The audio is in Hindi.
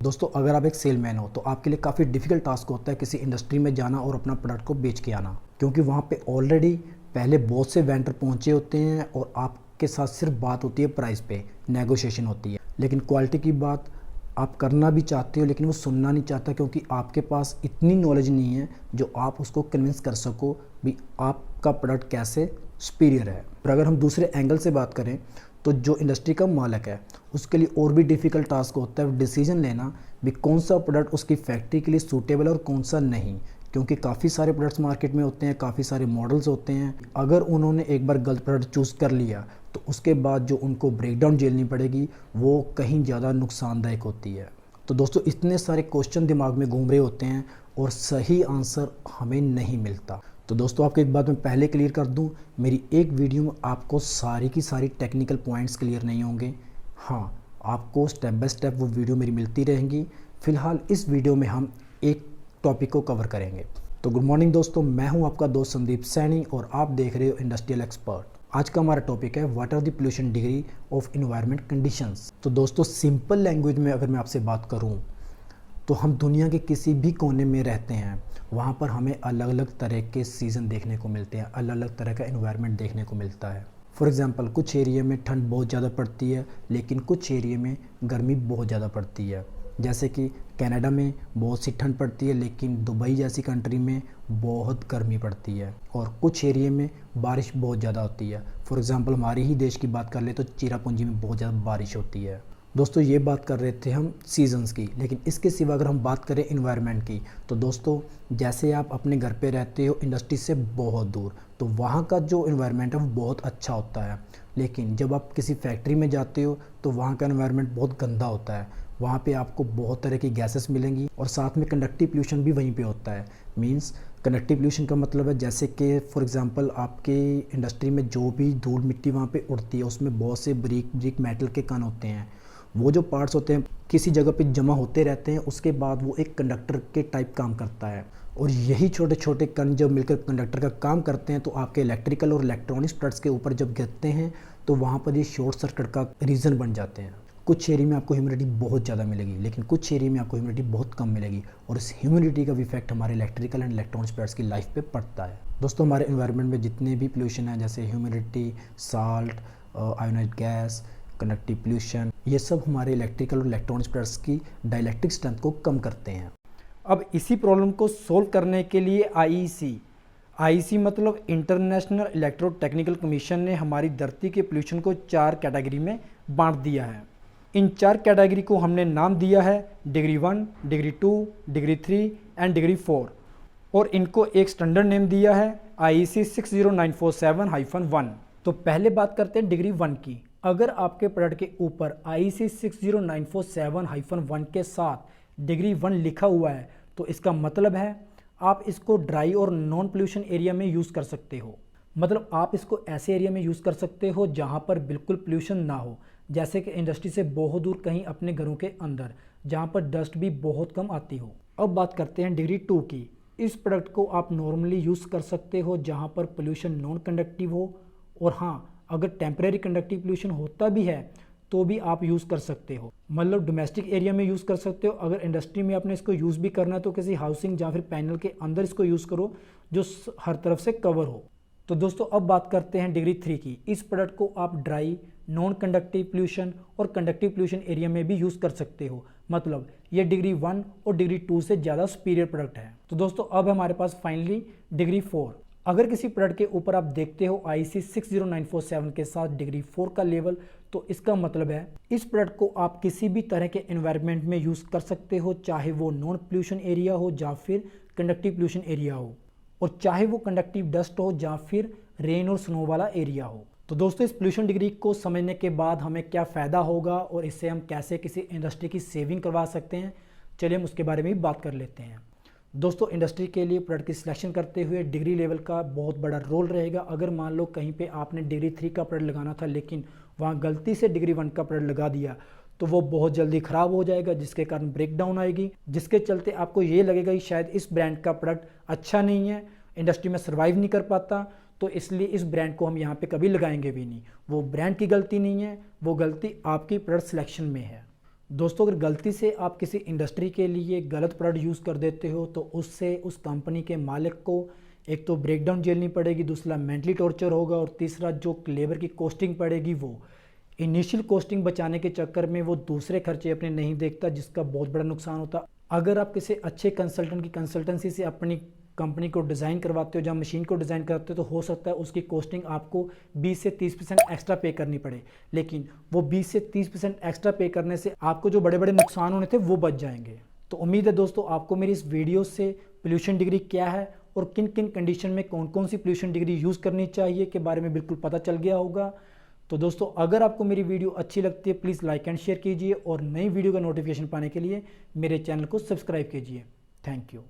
दोस्तों, अगर आप एक सेलमैन हो तो आपके लिए काफ़ी डिफिकल्ट टास्क होता है किसी इंडस्ट्री में जाना और अपना प्रोडक्ट को बेच के आना, क्योंकि वहाँ पे ऑलरेडी पहले बहुत से वेंडर पहुँचे होते हैं और आपके साथ सिर्फ बात होती है प्राइस पे, नेगोशिएशन होती है। लेकिन क्वालिटी की बात आप करना भी चाहते हो लेकिन वो सुनना नहीं चाहता, क्योंकि आपके पास इतनी नॉलेज नहीं है जो आप उसको कन्विंस कर सको भी आपका प्रोडक्ट कैसे सुपीरियर है। और अगर हम दूसरे एंगल से बात करें तो जो इंडस्ट्री का मालिक है उसके लिए और भी डिफ़िकल्ट टास्क होता है डिसीजन लेना भी कौन सा प्रोडक्ट उसकी फैक्ट्री के लिए सूटेबल है और कौन सा नहीं, क्योंकि काफ़ी सारे प्रोडक्ट्स मार्केट में होते हैं, काफ़ी सारे मॉडल्स होते हैं। अगर उन्होंने एक बार गलत प्रोडक्ट चूज़ कर लिया तो उसके बाद जो उनको ब्रेकडाउन झेलनी पड़ेगी वो कहीं ज़्यादा नुकसानदायक होती है। तो दोस्तों, इतने सारे क्वेश्चन दिमाग में घूम रहे होते हैं और सही आंसर हमें नहीं मिलता। तो दोस्तों, आपको एक बात मैं पहले क्लियर कर दूं, मेरी एक वीडियो में आपको सारी की सारी टेक्निकल पॉइंट्स क्लियर नहीं होंगे। हाँ, आपको स्टेप बाय स्टेप वो वीडियो मेरी मिलती रहेंगी। फ़िलहाल इस वीडियो में हम एक टॉपिक को कवर करेंगे। तो गुड मॉर्निंग दोस्तों, मैं हूं आपका दोस्त संदीप सैनी और आप देख रहे हो इंडस्ट्रियल एक्सपर्ट। आज का हमारा टॉपिक है what are the pollution degree of environment conditions. तो दोस्तों, सिंपल लैंग्वेज में अगर मैं आपसे बात करूं तो हम दुनिया के किसी भी कोने में रहते हैं, वहाँ पर हमें अलग अलग तरह के सीज़न देखने को मिलते हैं, अलग अलग तरह का एनवायरनमेंट देखने को मिलता है। फॉर एग्ज़ाम्पल, कुछ एरिया में ठंड बहुत ज़्यादा पड़ती है लेकिन कुछ एरिया में गर्मी बहुत ज़्यादा पड़ती है। जैसे कि कनाडा में बहुत सी ठंड पड़ती है लेकिन दुबई जैसी कंट्री में बहुत गर्मी पड़ती है, और कुछ एरिया में बारिश बहुत ज़्यादा होती है। फॉर एग्ज़ाम्पल, हमारे ही देश की बात कर ले तो चिरापुंजी में बहुत ज़्यादा बारिश होती है। दोस्तों, ये बात कर रहे थे हम सीजन्स की, लेकिन इसके सिवा अगर हम बात करें इन्वायरमेंट की तो दोस्तों, जैसे आप अपने घर पे रहते हो इंडस्ट्री से बहुत दूर, तो वहाँ का जो इन्वायरमेंट है वो बहुत अच्छा होता है। लेकिन जब आप किसी फैक्ट्री में जाते हो तो वहाँ का इन्वायरमेंट बहुत गंदा होता है। वहाँ पे आपको बहुत तरह की गैसेस मिलेंगी और साथ में कंडक्टिव पोल्यूशन भी वहीं पे होता है। मींस कंडक्टिव पोल्यूशन का मतलब है जैसे कि फॉर एग्जांपल आपके इंडस्ट्री में जो भी धूल मिट्टी वहाँ पे उड़ती है उसमें बहुत से ब्रिक मेटल के कण होते हैं। वो जो पार्ट्स होते हैं किसी जगह पे जमा होते रहते हैं, उसके बाद वो एक कंडक्टर के टाइप काम करता है, और यही छोटे छोटे कण जब मिलकर कंडक्टर का काम करते हैं तो आपके इलेक्ट्रिकल और इलेक्ट्रॉनिक्स प्रोडक्ट्स के ऊपर जब गिरते हैं तो वहाँ पर ये शॉर्ट सर्किट का रीज़न बन जाते हैं। कुछ एरिया में आपको ह्यूमिडिटी बहुत ज़्यादा मिलेगी लेकिन कुछ एरिया में आपको ह्यूमिडिटी बहुत कम मिलेगी, और इस ह्यूमिडिटी का भी इफेक्ट हमारे इलेक्ट्रिकल एंड इलेक्ट्रॉनिक्स प्रोडक्ट्स की लाइफ पे पड़ता है। दोस्तों, हमारे एनवायरनमेंट में जितने भी पोल्यूशन है जैसे humidity, salt, ionised gas, conductive pollution, ये सब हमारे इलेक्ट्रिकल और इलेक्ट्रॉनिक्स प्रोडक्ट्स की डाइलेक्ट्रिक स्ट्रेंथ को कम करते हैं। अब इसी प्रॉब्लम को सोल्व करने के लिए आईईसी मतलब इंटरनेशनल इलेक्ट्रोटेक्निकल कमीशन ने हमारी धरती के पोल्यूशन को 4 कैटेगरी में बांट दिया है। इन 4 कैटेगरी को हमने नाम दिया है degree 1, degree 2, degree 3 and degree 4, और इनको एक स्टैंडर्ड नेम दिया है आईईसी 60947-1। तो पहले बात करते हैं डिग्री 1 की। अगर आपके प्रोडक्ट के ऊपर आईईसी 60947-1 के साथ डिग्री 1 लिखा हुआ है तो इसका मतलब है आप इसको ड्राई और नॉन पोल्यूशन एरिया में यूज़ कर सकते हो। मतलब आप इसको ऐसे एरिया में यूज़ कर सकते हो जहां पर बिल्कुल पोल्यूशन ना हो, जैसे कि इंडस्ट्री से बहुत दूर कहीं अपने घरों के अंदर जहां पर डस्ट भी बहुत कम आती हो। अब बात करते हैं डिग्री 2 की। इस प्रोडक्ट को आप नॉर्मली यूज़ कर सकते हो जहाँ पर पोल्यूशन नॉन कंडक्टिव हो, और हाँ, अगर टेम्परेरी कंडक्टिव पोल्यूशन होता भी है तो भी आप यूज़ कर सकते हो। मतलब डोमेस्टिक एरिया में यूज़ कर सकते हो। अगर इंडस्ट्री में आपने इसको यूज़ भी करना है तो किसी हाउसिंग या फिर पैनल के अंदर इसको यूज़ करो जो हर तरफ से कवर हो। तो दोस्तों, अब बात करते हैं डिग्री 3 की। इस प्रोडक्ट को आप ड्राई, नॉन कंडक्टिव पोल्यूशन और कंडक्टिव पोल्यूशन एरिया में भी यूज़ कर सकते हो। मतलब ये डिग्री 1 और डिग्री 2 से ज़्यादा सुपीरियर प्रोडक्ट है। तो दोस्तों, अब हमारे पास फाइनली डिग्री 4। अगर किसी प्रोडक्ट के ऊपर आप देखते हो आईईसी 60947 के साथ डिग्री 4 का लेवल, तो इसका मतलब है इस प्रोडक्ट को आप किसी भी तरह के एनवायरनमेंट में यूज़ कर सकते हो, चाहे वो नॉन पोल्यूशन एरिया हो या फिर कंडक्टिव पोल्यूशन एरिया हो, और चाहे वो कंडक्टिव डस्ट हो या फिर रेन और स्नो वाला एरिया हो। तो दोस्तों, इस पोल्यूशन डिग्री को समझने के बाद हमें क्या फ़ायदा होगा और इससे हम कैसे किसी इंडस्ट्री की सेविंग करवा सकते हैं, चलिए हम उसके बारे में भी बात कर लेते हैं। दोस्तों, इंडस्ट्री के लिए प्रोडक्ट की सिलेक्शन करते हुए डिग्री लेवल का बहुत बड़ा रोल रहेगा। अगर मान लो कहीं पे आपने डिग्री 3 का प्रोडक्ट लगाना था लेकिन वहाँ गलती से डिग्री 1 का प्रोडक्ट लगा दिया तो वो बहुत जल्दी ख़राब हो जाएगा, जिसके कारण ब्रेक डाउन आएगी, जिसके चलते आपको ये लगेगा कि शायद इस ब्रांड का प्रोडक्ट अच्छा नहीं है, इंडस्ट्री में सर्वाइव नहीं कर पाता, तो इसलिए इस ब्रांड को हम यहाँ पे कभी लगाएंगे भी नहीं। वो ब्रांड की गलती नहीं है, वो गलती आपकी प्रोडक्ट सिलेक्शन में है। दोस्तों, अगर गलती से आप किसी इंडस्ट्री के लिए गलत प्रोडक्ट यूज़ कर देते हो तो उससे उस कंपनी के मालिक को एक तो ब्रेकडाउन झेलनी पड़ेगी, दूसरा मेंटली टॉर्चर होगा और तीसरा जो लेबर की कॉस्टिंग पड़ेगी वो इनिशियल कॉस्टिंग बचाने के चक्कर में वो दूसरे खर्चे अपने नहीं देखता, जिसका बहुत बड़ा नुकसान होता। अगर आप किसी अच्छे कंसल्टेंट की कंसल्टेंसी से अपनी कंपनी को डिज़ाइन करवाते हो या मशीन को डिज़ाइन करते हो तो हो सकता है उसकी कॉस्टिंग आपको 20 से 30% एक्स्ट्रा पे करनी पड़े, लेकिन वो 20 से 30% एक्स्ट्रा पे करने से आपको जो बड़े बड़े नुकसान होने थे वो बच जाएंगे। तो उम्मीद है दोस्तों आपको मेरी इस वीडियो से पोल्यूशन डिग्री क्या है और किन किन कंडीशन में कौन कौन सी पोल्यूशन डिग्री यूज़ करनी चाहिए के बारे में बिल्कुल पता चल गया होगा। तो दोस्तों, अगर आपको मेरी वीडियो अच्छी लगती है प्लीज़ लाइक एंड शेयर कीजिए और नई वीडियो का नोटिफिकेशन पाने के लिए मेरे चैनल को सब्सक्राइब कीजिए। Thank you.